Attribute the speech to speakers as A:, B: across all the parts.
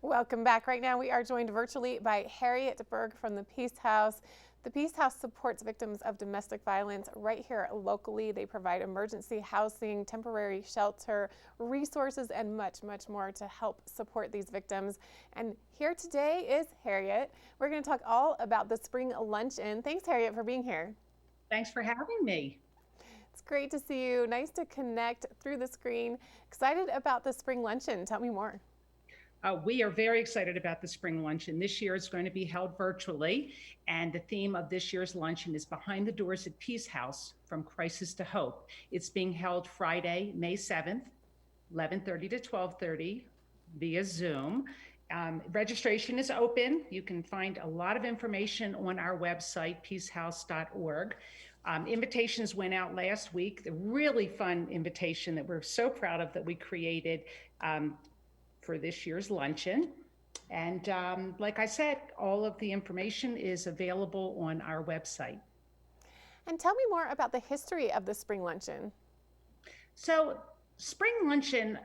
A: Welcome back. Right now we are joined virtually by Harriet Berg from the Peace House. The Peace House supports victims of domestic violence right here locally. They provide emergency housing, temporary shelter, resources, and much, much more to help support these victims. And here today is Harriet. We're going to talk all about the spring luncheon. Thanks, Harriet, for being here.
B: Thanks for having me.
A: It's great to see you. Nice to connect through the screen. Excited about the spring luncheon. Tell me more.
B: We are very excited about the spring luncheon. This year it's going to be held virtually, and the theme of this year's luncheon is Behind the Doors at Peace House, From Crisis to Hope. It's being held Friday, May 7th, 11:30 to 12:30 via Zoom. Registration is open. You can find a lot of information on our website, peacehouse.org. Invitations went out last week, the really fun invitation that we're so proud of that we created for this year's luncheon. And like I said, all of the information is available on our website.
A: And tell me more about the history of the spring luncheon.
B: So, spring luncheon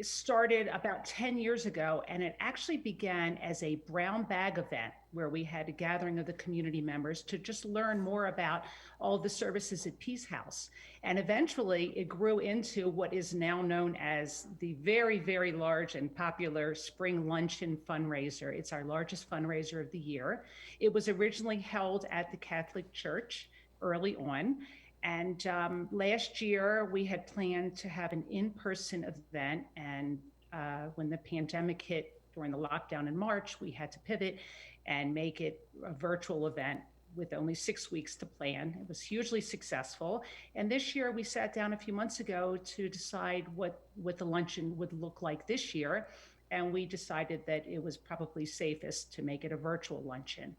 B: started about 10 years ago, and it actually began as a brown bag event where we had a gathering of the community members to just learn more about all the services at Peace House. And eventually it grew into what is now known as the very, very large and popular Spring Luncheon fundraiser. It's our largest fundraiser of the year. It was originally held at the Catholic Church early on. And last year, we had planned to have an in-person event. And when the pandemic hit during the lockdown in March, we had to pivot and make it a virtual event with only 6 weeks to plan. It was hugely successful. And this year, we sat down a few months ago to decide what the luncheon would look like this year. And we decided that it was probably safest to make it a virtual luncheon.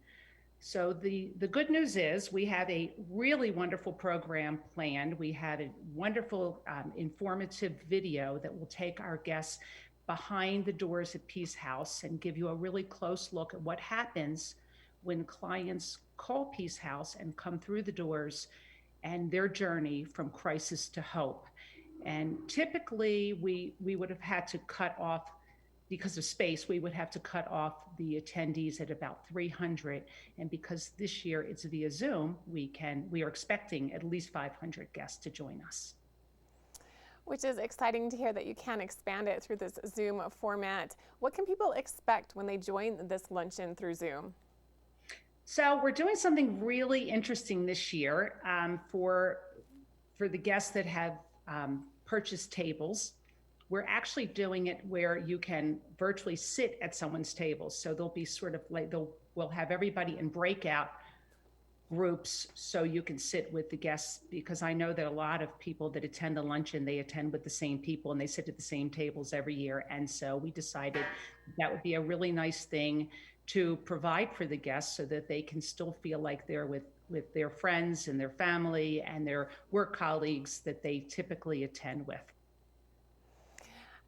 B: So the good news is we have a really wonderful program planned. We have a wonderful informative video that will take our guests behind the doors at Peace House and give you a really close look at what happens when clients call Peace House and come through the doors and their journey from crisis to hope. And typically we would have had to cut off, because of space, we would have to cut off the attendees at about 300. And because this year it's via Zoom, we are expecting at least 500 guests to join us.
A: Which is exciting to hear that you can expand it through this Zoom format. What can people expect when they join this luncheon through Zoom?
B: So we're doing something really interesting this year for the guests that have purchased tables. We're actually doing it where you can virtually sit at someone's table. So they'll be sort of like, we'll have everybody in breakout groups so you can sit with the guests, because I know that a lot of people that attend the luncheon, they attend with the same people and they sit at the same tables every year. And so we decided that would be a really nice thing to provide for the guests so that they can still feel like they're with their friends and their family and their work colleagues that they typically attend with.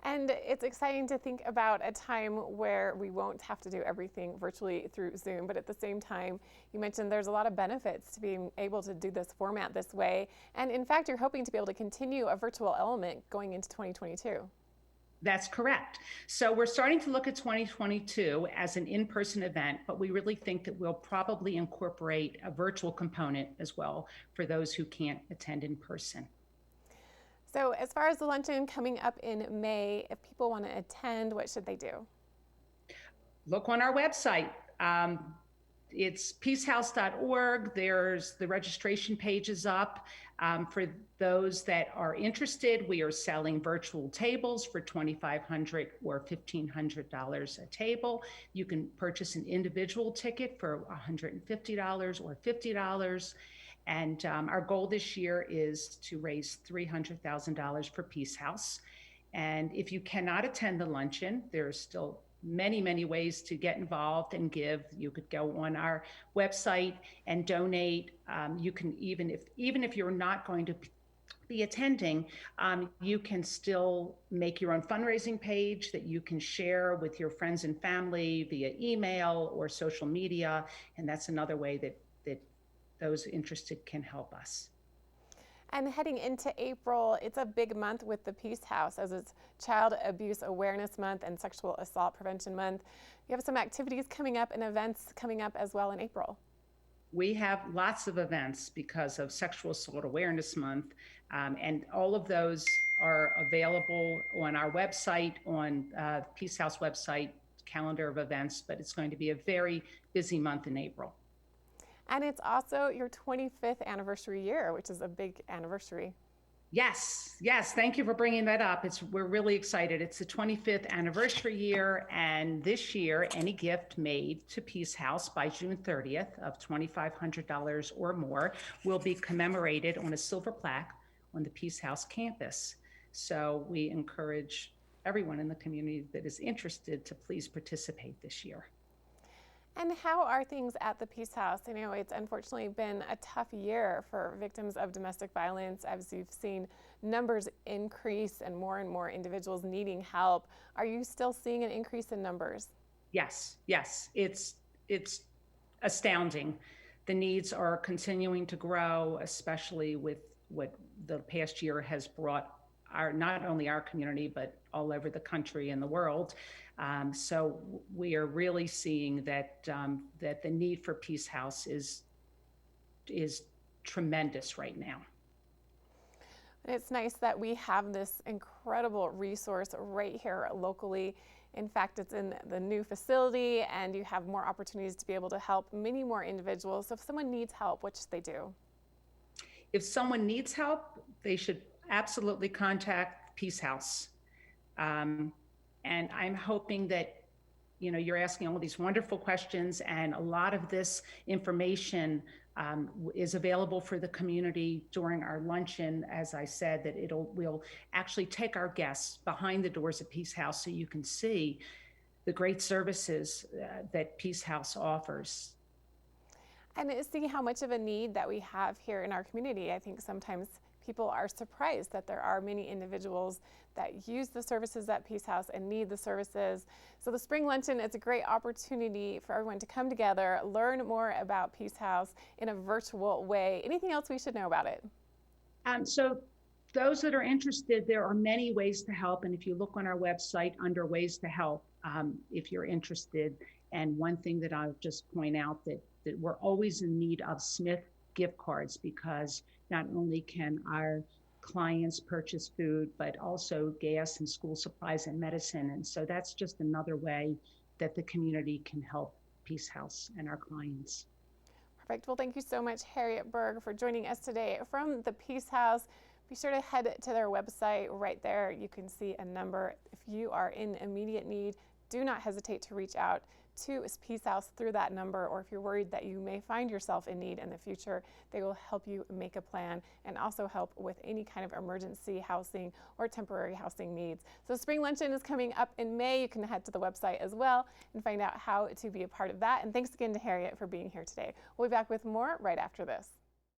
A: And it's exciting to think about a time where we won't have to do everything virtually through Zoom, but at the same time, you mentioned there's a lot of benefits to being able to do this format this way. And in fact, you're hoping to be able to continue a virtual element going into 2022.
B: That's correct. So we're starting to look at 2022 as an in-person event, but we really think that we'll probably incorporate a virtual component as well for those who can't attend in person.
A: So as far as the luncheon coming up in May, if people want to attend, what should they do?
B: Look on our website. It's peacehouse.org. There's the registration page is up. For those that are interested, we are selling virtual tables for $2,500 or $1,500 a table. You can purchase an individual ticket for $150 or $50. And our goal this year is to raise $300,000 for Peace House. And if you cannot attend the luncheon, there's still many, many ways to get involved and give. You could go on our website and donate. You can even if you're not going to be attending, you can still make your own fundraising page that you can share with your friends and family via email or social media. And that's another way that those interested can help us.
A: And heading into April, it's a big month with the Peace House, as it's Child Abuse Awareness Month and Sexual Assault Prevention Month. You have some activities coming up and events coming up as well in April.
B: We have lots of events because of Sexual Assault Awareness Month, and all of those are available on our website, on Peace House website, calendar of events, but it's going to be a very busy month in April.
A: And it's also your 25th anniversary year, which is a big anniversary.
B: Yes, yes. Thank you for bringing that up. We're really excited. It's the 25th anniversary year, and this year, any gift made to Peace House by June 30th of $2,500 or more will be commemorated on a silver plaque on the Peace House campus. So we encourage everyone in the community that is interested to please participate this year.
A: And how are things at the Peace House? I know it's unfortunately been a tough year for victims of domestic violence, as you've seen numbers increase and more individuals needing help. Are you still seeing an increase in numbers?
B: Yes, yes. It's astounding. The needs are continuing to grow, especially with what the past year has brought not only our community, but all over the country and the world. So we are really seeing that that the need for Peace House is tremendous right now.
A: And it's nice that we have this incredible resource right here locally. In fact, it's in the new facility, and you have more opportunities to be able to help many more individuals. So if someone needs help, what should they do?
B: If someone needs help, they should absolutely contact Peace House. And I'm hoping that, you're asking all these wonderful questions, and a lot of this information is available for the community during our luncheon. As I said, that we'll actually take our guests behind the doors of Peace House so you can see the great services that Peace House offers.
A: And see how much of a need that we have here in our community. I think sometimes people are surprised that there are many individuals that use the services at Peace House and need the services. So the Spring Luncheon is a great opportunity for everyone to come together, learn more about Peace House in a virtual way. Anything else we should know about it?
B: So those that are interested, there are many ways to help. And if you look on our website under ways to help, if you're interested. And one thing that I'll just point out that we're always in need of Smith gift cards, because not only can our clients purchase food, but also gas and school supplies and medicine. And so that's just another way that the community can help Peace House and our clients.
A: Perfect. Well, thank you so much, Harriet Berg, for joining us today from the Peace House. Be sure to head to their website. Right there, you can see a number. If you are in immediate need, do not hesitate to reach out to Peace House through that number, or if you're worried that you may find yourself in need in the future, they will help you make a plan and also help with any kind of emergency housing or temporary housing needs. So Spring Luncheon is coming up in May. You can head to the website as well and find out how to be a part of that. And thanks again to Harriet for being here today. We'll be back with more right after this.